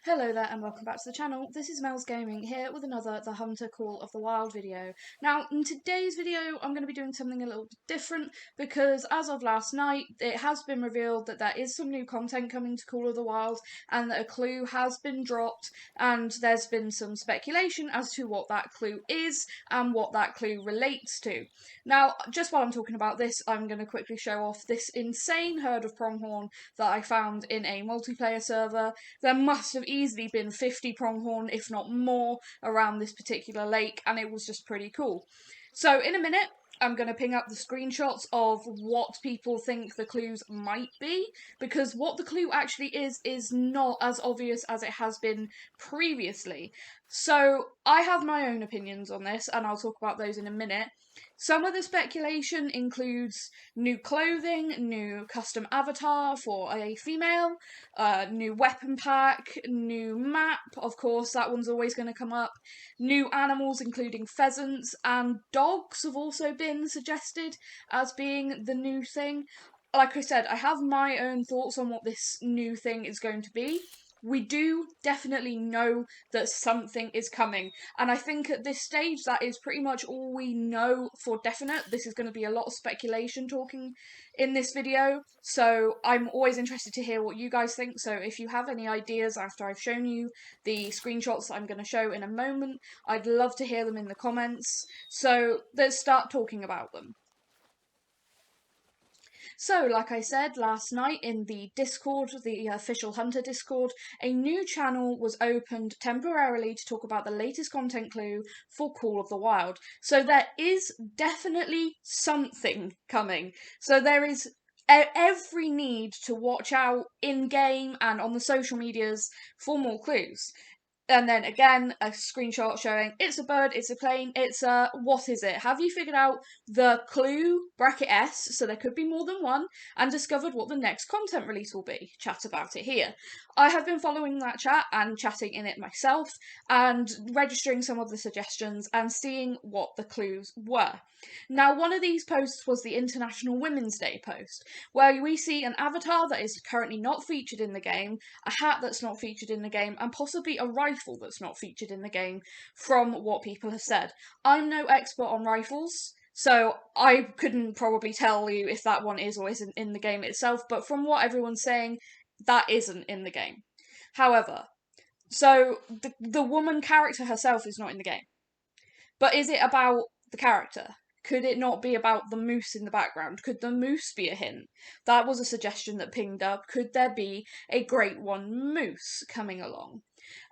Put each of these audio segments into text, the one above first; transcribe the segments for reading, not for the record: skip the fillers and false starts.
Hello there and welcome back to the channel. This is Mel's Gaming here with another The Hunter Call of the Wild video. Now in today's video I'm going to be doing something a little bit different because as of last night it has been revealed that there is some new content coming to Call of the Wild and that a clue has been dropped, and there's been some speculation as to what that clue is and what that clue relates to. Now just while I'm talking about this, I'm going to quickly show off this insane herd of pronghorn that I found in a multiplayer server. There must have easily been 50 pronghorn, if not more, around this particular lake, and it was just pretty cool. So in a minute, I'm going to ping up the screenshots of what people think the clues might be, because what the clue actually is not as obvious as it has been previously. So I have my own opinions on this, and I'll talk about those in a minute. Some of the speculation includes new clothing, new custom avatar for a female, new weapon pack, new map, of course, that one's always going to come up, new animals including pheasants, and dogs have also been suggested as being the new thing. Like I said, I have my own thoughts on what this new thing is going to be. We do definitely know that something is coming, and I think at this stage that is pretty much all we know for definite. This is going to be a lot of speculation talking in this video, so I'm always interested to hear what you guys think. So if you have any ideas after I've shown you the screenshots I'm going to show in a moment, I'd love to hear them in the comments. So let's start talking about them. So, like I said last night in the Discord, the official Hunter Discord, a new channel was opened temporarily to talk about the latest content clue for Call of the Wild. So there is definitely something coming. So there is every need to watch out in-game and on the social medias for more clues. And then again, a screenshot showing it's a bird, it's a plane, it's a what is it? Have you figured out the clue bracket S, so there could be more than one, and discovered what the next content release will be? Chat about it here. I have been following that chat and chatting in it myself and registering some of the suggestions and seeing what the clues were. Now, one of these posts was the International Women's Day post, where we see an avatar that is currently not featured in the game, a hat that's not featured in the game, and possibly a rifle that's not featured in the game, from what people have said. I'm no expert on rifles, so I couldn't probably tell you if that one is or isn't in the game itself, but from what everyone's saying, that isn't in the game. However, so the woman character herself is not in the game. But is it about the character? Could it not be about the moose in the background? Could the moose be a hint? That was a suggestion that pinged up. Could there be a Great One moose coming along?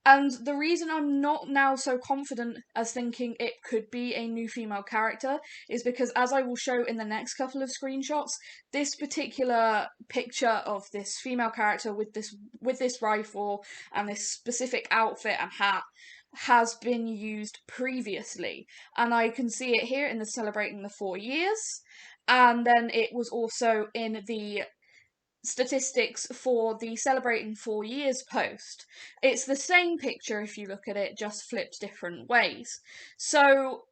And the reason I'm not now so confident as thinking it could be a new female character is because, as I will show in the next couple of screenshots, this particular picture of this female character with this rifle and this specific outfit and hat has been used previously, and I can see it here in the celebrating the 4 years, and then it was also in the statistics for the celebrating 4 years post. It's the same picture if you look at it, just flipped different ways. So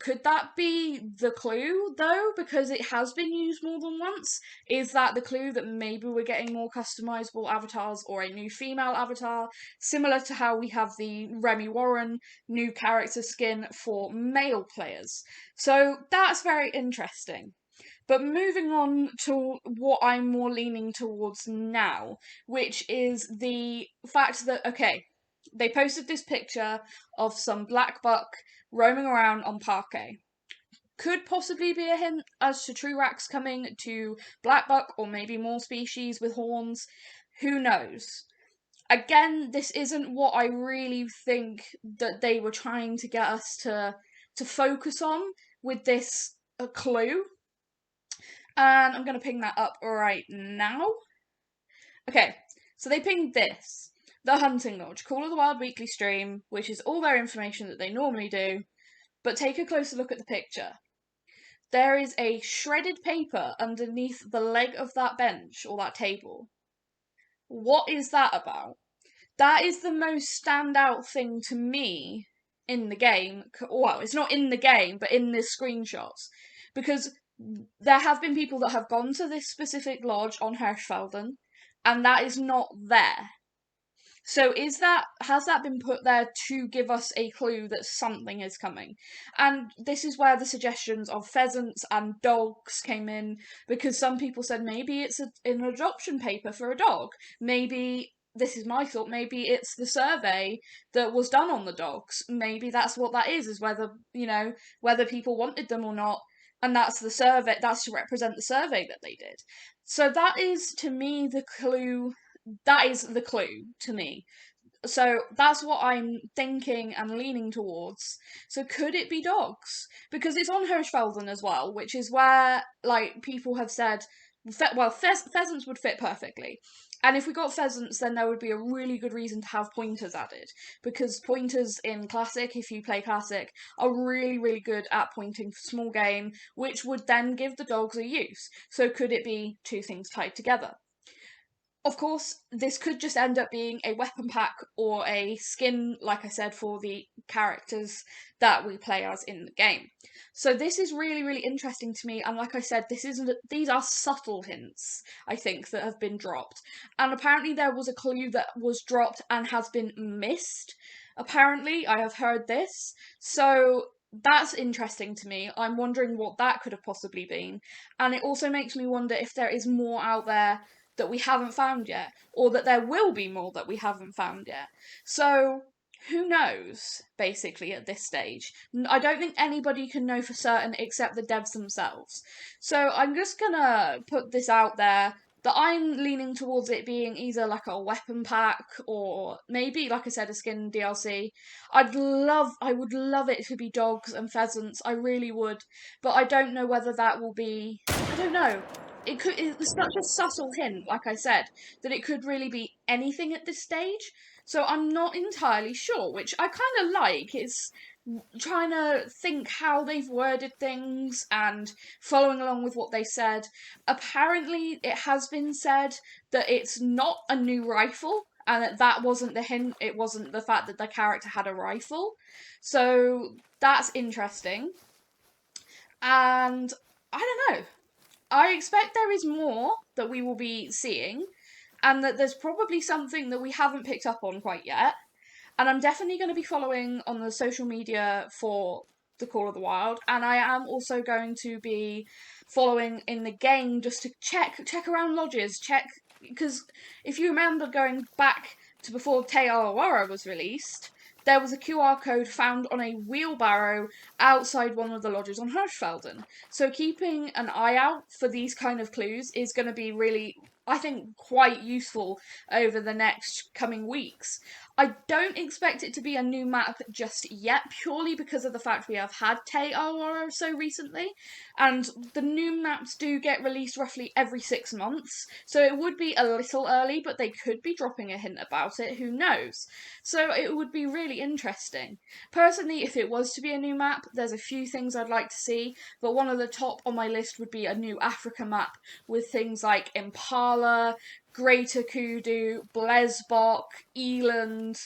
could that be the clue, though? Because it has been used more than once. Is that the clue that maybe we're getting more customizable avatars or a new female avatar, similar to how we have the Remy Warren new character skin for male players? So that's very interesting. But moving on to what I'm more leaning towards now, which is the fact that, okay, they posted this picture of some black buck roaming around on parquet. Could possibly be a hint as to Truax coming to black buck, or maybe more species with horns. Who knows? Again, this isn't what I really think that they were trying to get us to focus on with this clue. And I'm going to ping that up right now. Okay, so they pinged this. The Hunting Lodge, Call of the Wild weekly stream, which is all their information that they normally do, but take a closer look at the picture. There is a shredded paper underneath the leg of that bench, or that table. What is that about? That is the most standout thing to me in the game. Well, it's not in the game, but in the screenshots. Because there have been people that have gone to this specific lodge on Hirschfelden, and that is not there. So has that been put there to give us a clue that something is coming? And this is where the suggestions of pheasants and dogs came in, because some people said maybe it's an adoption paper for a dog. Maybe this is my thought, maybe it's the survey that was done on the dogs. Maybe that's what that is whether, whether people wanted them or not. And that's the survey, that's to represent the survey that they did. So that is to me the clue, that is the clue to me. So that's what I'm thinking and leaning towards. So could it be dogs? Because it's on Hirschfelden as well, which is where like people have said, pheasants would fit perfectly. And if we got pheasants, then there would be a really good reason to have pointers added. Because pointers in Classic, if you play Classic, are really, really good at pointing for small game, which would then give the dogs a use. So could it be two things tied together? Of course, this could just end up being a weapon pack or a skin, like I said, for the characters that we play as in the game. So this is really, really interesting to me, and like I said, these are subtle hints, I think, that have been dropped. And apparently there was a clue that was dropped and has been missed. Apparently, I have heard this. So that's interesting to me. I'm wondering what that could have possibly been. And it also makes me wonder if there is more out there that we haven't found yet, or that there will be more that we haven't found yet. So, who knows, basically, at this stage? I don't think anybody can know for certain except the devs themselves. So, I'm just gonna put this out there that I'm leaning towards it being either like a weapon pack or maybe, like I said, a skin DLC. I would love it to be dogs and pheasants, I really would, but I don't know whether that will be, I don't know. It's such a subtle hint, like I said, that it could really be anything at this stage. So I'm not entirely sure, which I kind of like. It's trying to think how they've worded things and following along with what they said. Apparently, it has been said that it's not a new rifle, and that wasn't the hint. It wasn't the fact that the character had a rifle. So that's interesting. And I don't know. I expect there is more that we will be seeing, and that there's probably something that we haven't picked up on quite yet. And I'm definitely going to be following on the social media for the Call of the Wild, and I am also going to be following in the game just to check around lodges, check, because if you remember going back to before Te Arawara was released, there was a QR code found on a wheelbarrow outside one of the lodges on Hirschfelden. So keeping an eye out for these kind of clues is going to be really, I think, quite useful over the next coming weeks. I don't expect it to be a new map just yet, purely because of the fact we have had Te Arawara so recently, and the new maps do get released roughly every 6 months, so it would be a little early, but they could be dropping a hint about it, who knows? So it would be really interesting. Personally, if it was to be a new map, there's a few things I'd like to see, but one of the top on my list would be a new Africa map with things like Impala, Greater Kudu, Blesbok, Eland,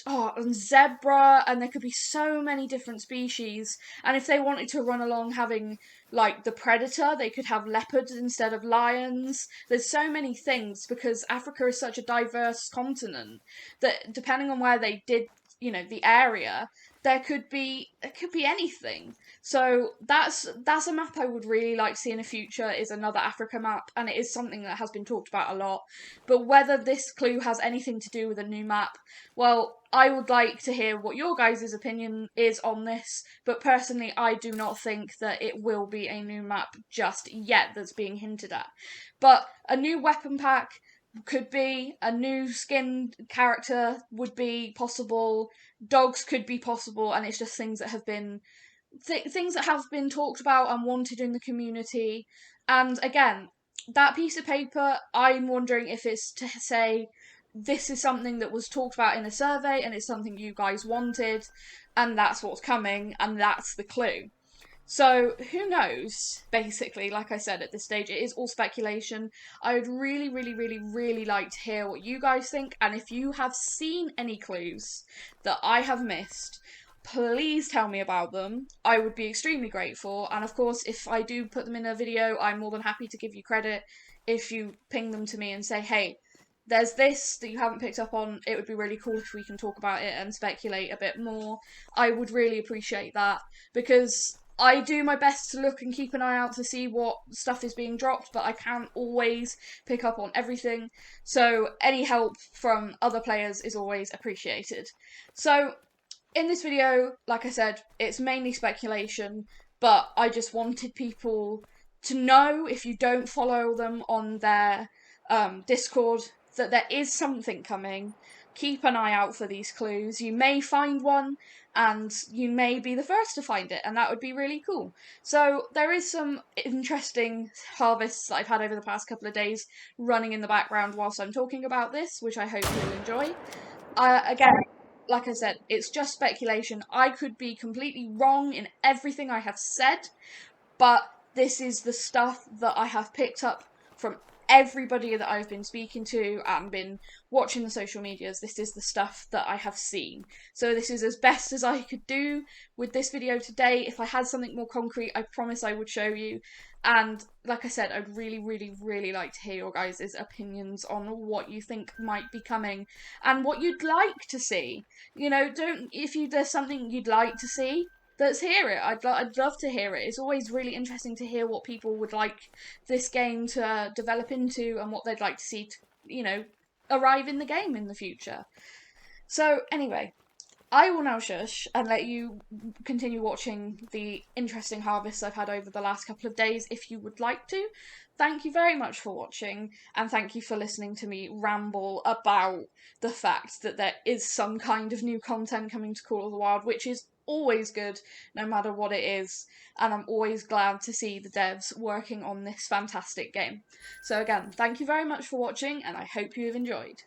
and zebra, and there could be so many different species. And if they wanted to run along having like the predator, they could have leopards instead of lions. There's so many things because Africa is such a diverse continent that depending on where they did, the area, there could be anything. So that's a map I would really like to see in the future, is another Africa map, and it is something that has been talked about a lot. But whether this clue has anything to do with a new map, well, I would like to hear what your guys' opinion is on this, but personally I do not think that it will be a new map just yet that's being hinted at. But a new weapon pack could be, a new skin character would be possible, dogs could be possible, and it's just things that have been things that have been talked about and wanted in the community. And again, that piece of paper, I'm wondering if it's to say this is something that was talked about in a survey and it's something you guys wanted, and that's what's coming, and that's the clue. So, who knows, basically, like I said, at this stage, it is all speculation. I would really, really, really, really like to hear what you guys think, and if you have seen any clues that I have missed, please tell me about them. I would be extremely grateful, and of course, if I do put them in a video, I'm more than happy to give you credit if you ping them to me and say, hey, there's this that you haven't picked up on. It would be really cool if we can talk about it and speculate a bit more. I would really appreciate that, because I do my best to look and keep an eye out to see what stuff is being dropped, but I can't always pick up on everything. So any help from other players is always appreciated. So in this video, like I said, it's mainly speculation, but I just wanted people to know, if you don't follow them on their Discord, that there is something coming. Keep an eye out for these clues. You may find one, and you may be the first to find it, and that would be really cool. So there is some interesting harvests that I've had over the past couple of days running in the background whilst I'm talking about this, which I hope you'll enjoy. Again, like I said, it's just speculation. I could be completely wrong in everything I have said, but this is the stuff that I have picked up from everybody that I've been speaking to and been watching the social medias. This is the stuff that I have seen. So this is as best as I could do with this video today. If I had something more concrete, I promise I would show you. And like I said, I'd really, really, really like to hear your guys' opinions on what you think might be coming and what you'd like to see. You know, if there's something you'd like to see, let's hear it. I'd love to hear it. It's always really interesting to hear what people would like this game to develop into and what they'd like to see, arrive in the game in the future. So anyway, I will now shush and let you continue watching the interesting harvests I've had over the last couple of days if you would like to. Thank you very much for watching, and thank you for listening to me ramble about the fact that there is some kind of new content coming to Call of the Wild, which is always good, no matter what it is, and I'm always glad to see the devs working on this fantastic game. So again, thank you very much for watching, and I hope you have enjoyed.